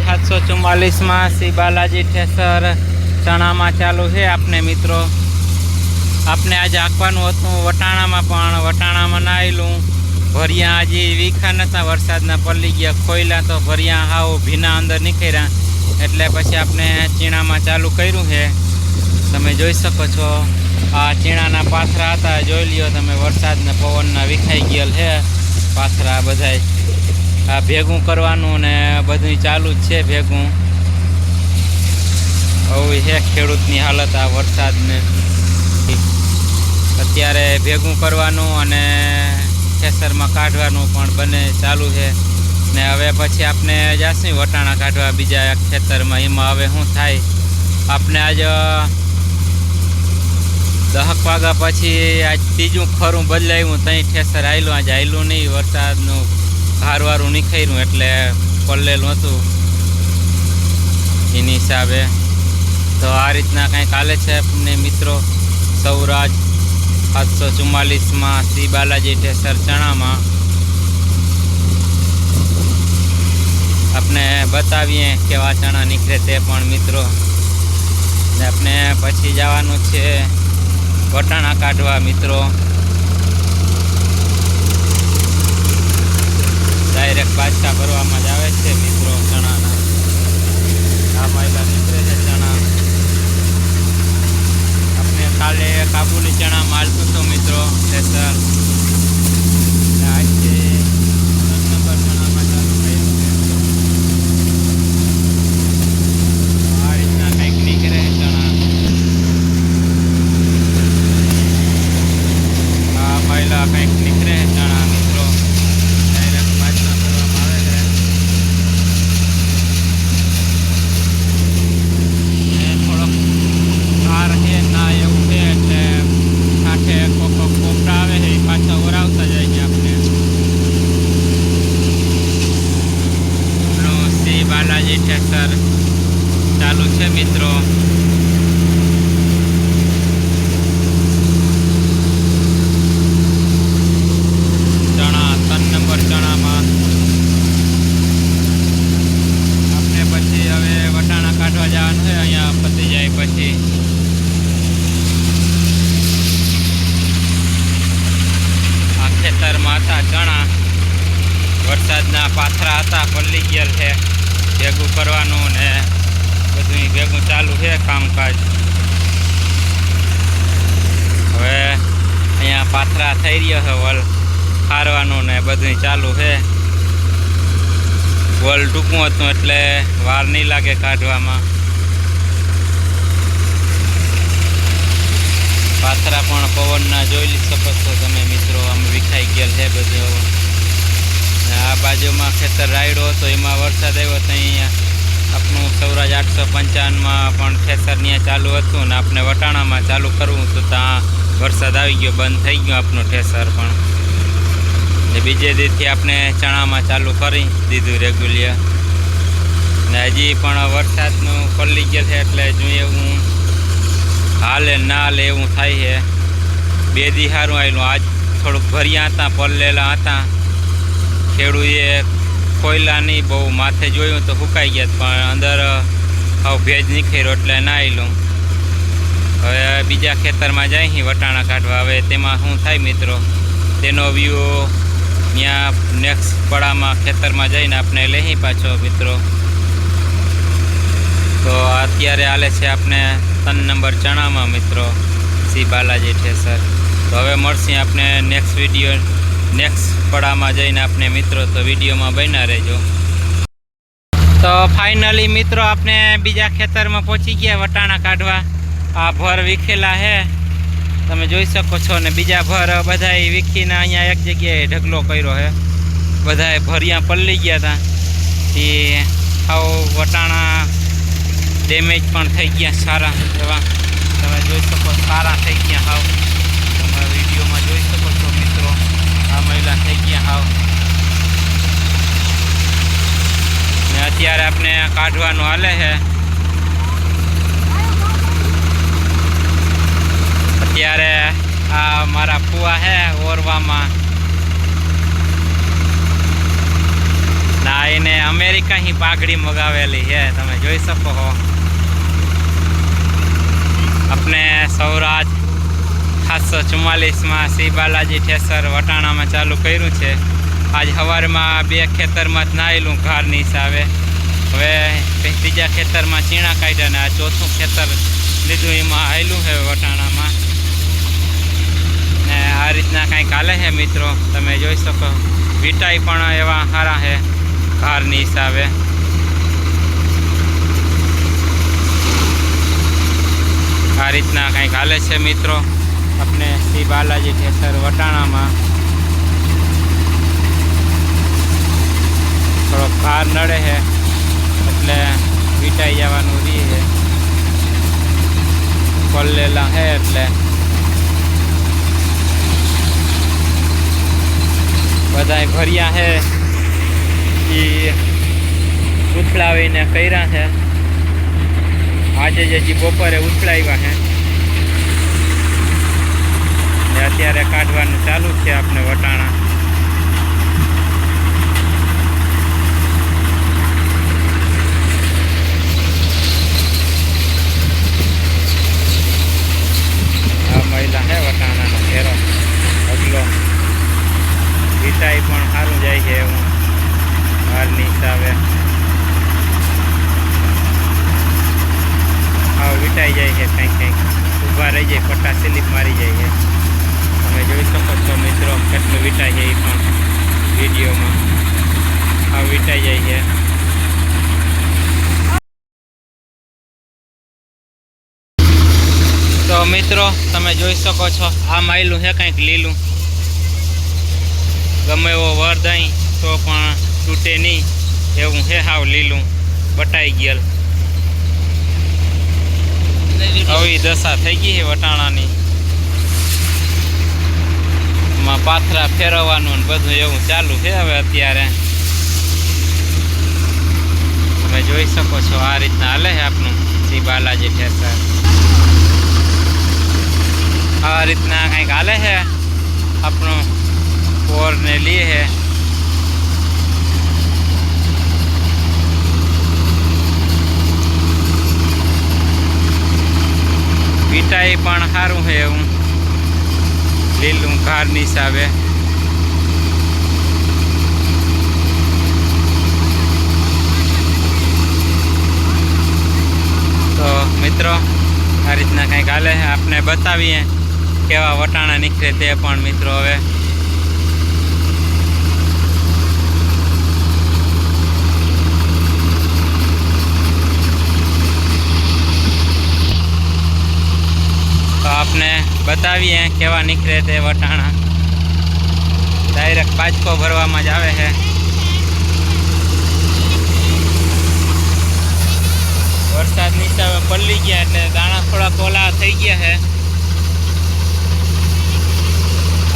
744 में श्री बालाजी ठेसर चना में चालू है। आपने मित्रों आपने आज आंकवानुं हतुं वटाणा में, पण वटाणा में ना आवेलुं। भरिया आज वीखा नता, वरसादना पलळी गया, खोयला तो भरिया हाव भीना अंदर निकळ्या, एटले पछी आपने चीणा में चालू कर्युं है। तमे जोई शको छो आ चीणाना पाथरा हता, जोई ल्यो तमे, वरसादना पवनना वीखाई गયેલ है पाथरा बधाय। आ भेगुं करवानुं ने बधुं चालू ज छे भेगुं। आवी है खेडूतनी हालत आ वरसादने। अत्यारे भेगुं करवानुं अने खेसरमां काढवानुं पण बने चालू है ने हवे पछी आपने जाશું वटाणा काढवा बीजा खेतरमां। एमां हवे शुं थाय, आपने आज 10 वाग्या पछी आज तीजुं खरुं बदलाव्युं, तई ठेसर आयलुं। आज आयलुं नहीं, वरसादनुं भारवारुं निखर्युं एटले पलळेલું हतुं एनी हिसाबे। तो आ रीतना कंईक हाले छे अपने मित्रों। सौराज 744 में श्री बालाजी ठेसर चना में अपने बतावीए केवा चना निकले ते पण मित्रों। ने अपने पछी जवानुं छे वटाणा काढवा मित्रों। डायरेक्ट बादशाह भरवामां ज आवे छे मित्रों चणाना। आ महिला निकळे छे चना। अपने काले काबुली चना मालतुं तो मित्रों ठेसर। आज से 10 नंबर चना में चालू कर्युं छे। आ रीतना कंईक निकळे चना। आ महिला कंईक निकळे चना मित्रों। डायरेक्ट बादशाह भरवामां आवे छे। થોડોક કાર છે ના એવું છે એટલે કાંઠે કોપરા આવે છે, એ પાછા ઓરાવતા જાય છે આપણે। શ્રી બાલાજી ઠેસર ચાલુ છે મિત્રો। ચણા 3 નંબર ચણામાં આપણે પછી હવે વટાણા કાઢવા જવાનું છે। અહીંયા પતી જાય પછી આ ખેતરમાં હતા ચણા, વરસાદના પાથરા હતા, પલળી ગયેલ છે। ભેગું કરવાનું ને બધું ભેગું ચાલુ છે કામકાજ। હવે અહીંયા પાથરા થઈ રહ્યો છે, વલ ખારવાનું ને બધું ચાલુ છે। વલ ટૂંકું હતું એટલે વાર નહીં લાગે કાઢવામાં। પાથરા પણ પવનના જોઈ શકો છો તમે મિત્રો, આમ વિખાઈ ગયેલ છે બધું। આ બાજુમાં ખેતર રાયડો હતો, એમાં વરસાદ આવ્યો તો અહીંયા આપણું સૌરાજ 855 પણ ઠેસર ચાલુ હતું ને આપણે વટાણામાં ચાલુ કરવું તો ત્યાં વરસાદ આવી ગયો, બંધ થઈ ગયો આપણું ઠેસર પણ। ને બીજે દીથી આપણે ચણામાં ચાલુ કરી દીધું રેગ્યુલર ને હજી પણ વરસાદનું પલળી ગયેલ છે એટલે જોઈએ એવું હાલે ના હાલે એવું થાય છે। 2 દી સારું આવેલું, આજ થોડુંક ભર્યા હતા, પલળેલા હતા। ખેડૂએ ખોયલા નહીં બહુ, માથે જોયું તો સુકાઈ ગયા, પણ અંદર હાવ ભેજ નીકળ્યો એટલે ના આવેલું। હવે બીજા ખેતરમાં જાય વટાણા કાઢવા। હવે તેમાં શું થાય મિત્રો તેનો વ્યૂ ત્યાં નેક્સ્ટ પડામાં ખેતરમાં જઈને આપણે લઈ પાછો મિત્રો। તો અત્યારે હાલે છે આપણે 3 નંબર ચણામાં મિત્રો શ્રી બાલાજી ઠેસર। તો હવે મળશે આપણે નેક્સ્ટ વિડીયો નેક્સ્ટ પડામાં જઈને આપણે મિત્રો। તો વિડીયોમાં બન્યા રહેજો। તો ફાઇનલી મિત્રો આપણે બીજા ખેતરમાં પહોંચી ગયા વટાણા કાઢવા। આ ભર વીખેલા છે તમે જોઈ શકો છો ને બીજા ભર બધાય વીખીને અહીંયા એક જગ્યાએ ઢગલો કર્યો છે। બધાય ભરિયા પલળી ગયા હતા એ હાવ વટાણા ડેમેજ પણ થઈ ગયા સારા એવા। તમે જોઈ શકો સારા થઈ ગયા હાવ, તમે વિડીયોમાં જોઈ શકો છો મિત્રો। આ મહિલા થઈ ગયા હાવ ને અત્યારે આપણે કાઢવાનું હાલે છે। અત્યારે આ મારા ફુવા છે ઓરવામાં ના, ભાઈને અમેરિકાની પાઘડી મગાવેલી છે, તમે જોઈ શકો છો। આપણે સૌરાજ 744માં શ્રી બાલાજી ઠેસર વટાણામાં ચાલુ કર્યું છે। આજ સવારમાં 2 ખેતરમાં જ નાયેલું ઘારની હિસાબે। હવે ત્રીજા ખેતરમાં ચીણા કાઢ્યા ને આ ચોથું ખેતર લીધું, એમાં આવેલું છે વટાણામાં। ને આ રીતના કંઈક હાલે છે મિત્રો, તમે જોઈ શકો। વીટાઈ પણ એવા સારા છે ઘારની હિસાબે। આ રીતના કંઈક હાલે છે મિત્રો આપણે શ્રી બાલાજી ઠેસર વટાણામાં। થોડોક ભાર નડે છે એટલે વીટાઈ જવાનું રહી છે, પલ્લેલા છે એટલે બધાય ભર્યા છે એ ઉથલાવીને કર્યા છે। આજે જ હજી બપોરે ઉથલાવ્યા છે ને અત્યારે કાઢવાનું ચાલુ છે આપણે વટાણા। આ મહિલા છે વટાણાનો ઘેરો અગલો, વીટાઈ પણ સારું જાય છે એવું હાલની હિસાબે। હા વીટાઈ જાય છે, કંઈક ઊભા રહી જાય, પટ્ટા સ્લીપ મારી જાય છે। તમે જોઈ શકો છો મિત્રો કેટલું વીટાઈ જાય પણ વિડીયોમાં આ વીટાઈ જાય છે। તો મિત્રો તમે જોઈ શકો છો આ માયલું છે કંઈક લીલું, ગમે એવો વર દઈ તો પણ તૂટે નહીં એવું છે, હાવ લીલું બટાઈ ગયેલ। આવી દશા થઈ ગઈ છે વટાણાની, માં પાથરા ફેરવવાનું ને બધું એવું ચાલુ છે હવે અત્યારે। તમે જોઈ શકો છો આ રીતના હાલે છે આપણું શ્રી બાલાજી ઠેસર। આ રીતના કંઈક હાલે છે આપણું પોર ને લીએ છે। વીટાઈ પણ સારું છે એવું લીલું ઘારની હિસાબે। તો મિત્રો આ રીતના કંઈક હાલે છે, આપણે બતાવીએ કેવા વટાણા નીકળે તે પણ મિત્રો। હવે તો આપને બતાવીએ કેવા નીકળે તે વટાણા। ડાયરેક્ટ બાજકો ભરવામાં જ આવે છે। વરસાદ નીચે પલ્લી ગયા એટલે દાણા થોડા કોલા થઈ ગયા છે।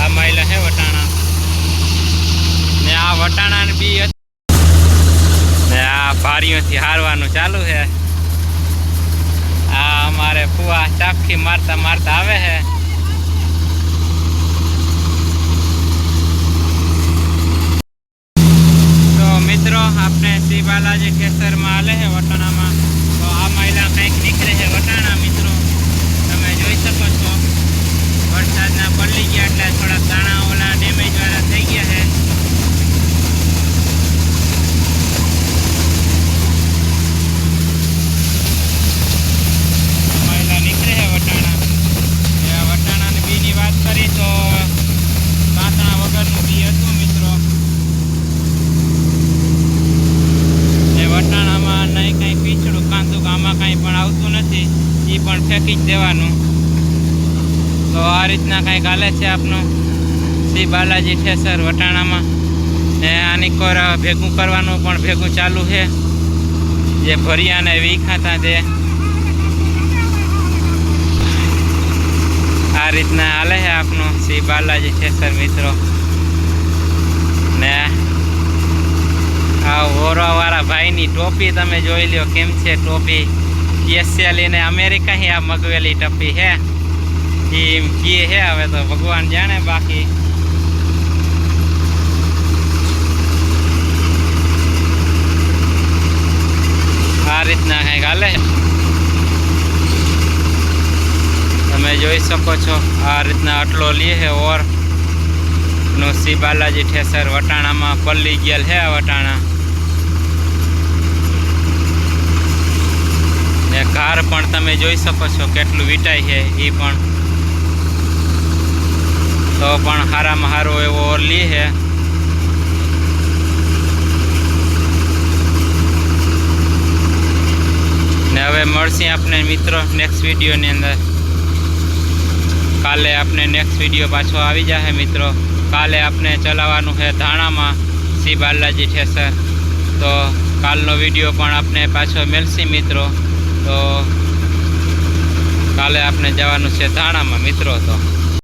આ માયલા છે વટાણા ને આ વટાણા બી ને આ ભારીઓથી હારવાનું ચાલુ છે। આ અમારે ફુવા ચાકથી મારતા મારતા આવે છે। તો મિત્રો આપણે શ્રી બાલાજી ઠેસરમાં હાલે છે વટાણામાં। તો આ માયલા કંઈક નીકળે છે વટાણા મિત્રો, તમે જોઈ શકો છો। વરસાદના પલ્લી ગયા એટલે થોડા દાણા ઓલા ડેમેજ વાળા થઈ ગયા છે। નીકળે છે વટાણા। વટાણાની બીની વાત કરી તો કાંતણા વગરનું બી હતું મિત્રો। એ વટાણામાં નહીં કંઈ પીછડું કાંતું આમાં કંઈ પણ આવતું નથી, એ પણ ફેંકી જ દેવાનું। તો આ રીતના કંઈક હાલે છે આપનું શ્રી બાલાજી ઠેસર વટાણામાં। ને આની કોર ભેગું કરવાનું પણ ભેગું ચાલુ છે, જે ભર્યા ને વીખાતા તે આ રીતના હાલે છે આપનું શ્રી બાલાજી ઠેસર મિત્રો। ને આ ઓરવાવાળા ભાઈની ટોપી તમે જોઈ લ્યો કેમ છે ટોપી। સ્પેશિયલી ને અમેરિકાથી આ મગવેલી ટોપી છે, એમ કહે છે, હવે તો ભગવાન જાણે। બાકી રીતના કંઈક હાલે. તમે જોઈ શકો છો આ રીતના આટલો લે છે ઓર નો શ્રી બાલાજી ઠેસર વટાણામાં પલ્લી ગયેલ છે. આ વટાણા ને ઘાર પણ તમે જોઈ શકો છો કેટલું વીટાય છે. એ પણ તો પણ સારામાં સારો એવો ઓર લે છે. ને હવે મળશે આપણે મિત્રો નેક્સ્ટ વિડીયોની અંદર. કાલે આપણે નેક્સ્ટ વિડીયો પાછો આવી જશે મિત્રો. કાલે આપણે ચલાવવાનું છે ધાણામાં શ્રી બાલાજી ઠેસર. તો કાલનો વિડીયો પણ આપણે પાછો મળશે મિત્રો. તો કાલે આપણે જવાનું છે ધાણામાં મિત્રો. તો